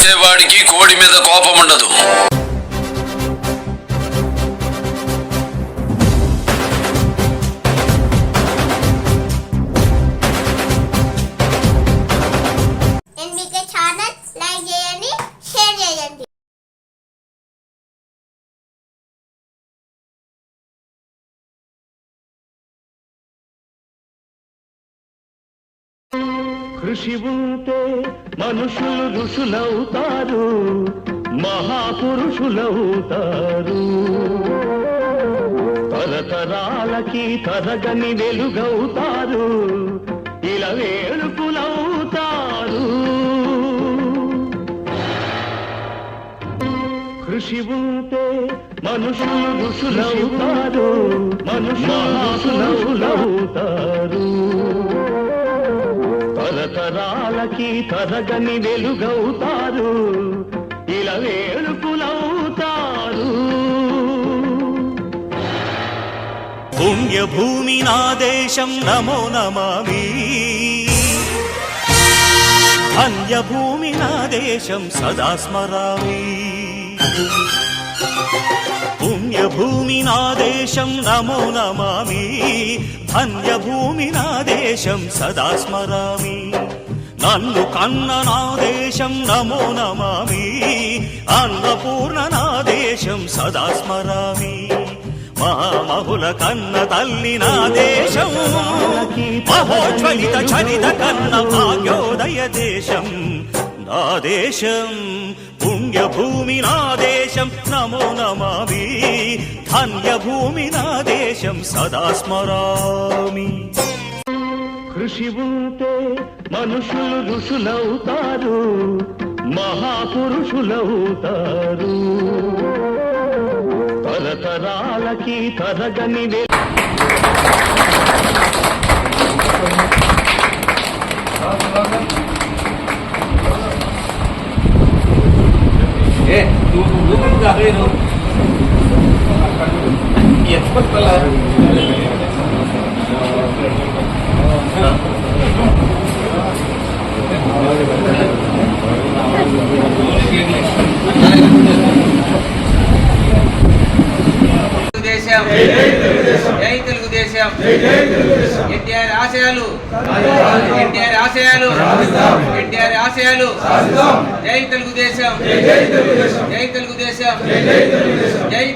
కోసేవాడికి కోడి మీద కోపం ఉండదు. కృషి ఉంటే మనుషులు ఋషులవుతారు, మహాపురుషులవుతారు. తరతరాలకి తరగని వెలుగవుతారు, ఇలా వేడుకులవుతారు. కృషి ఉంటే మనుషులు ఋషులవుతారు, మహాపురుషులవుతారు. తరతరాలకి తరగని వెలుగవుతారు, ఇలా వేడుకులవుతారు. పుణ్యభూమి నా దేశం నమో నమామి, ధన్యభూమి నా దేశం సదా స్మరామి. పుణ్యభూమి నా దేశం నమో నమామి, ధన్యభూమి నా దేశం సదా స్మరామి. నన్ను కన్న నా దేశం నమో నమామి, అన్నపూర్ణ నా దేశం సదా స్మరామి. మహామహుల కన్న తల్లి నా దేశం, మహోజ్వలిత చరిత కన్న భాగ్యోదయ దేశం నా దేశం. పుణ్యభూమి నా దేశం నమో నమామి, ధన్యభూమి నా దేశం సదా స్మరామి. కృషి ఉంటే మనుషులు ఋషులవుతారు, మహాపురుషులవుతారు. తరతరాలకి తరగని జై తెలుగుదేశం. ఎన్టీఆర్ ఆశయాలు, ఎన్టీఆర్ ఆశయాలు, ఎన్టీఆర్ ఆశయాలు. జై తెలుగుదేశం, జై తెలుగుదేశం, జై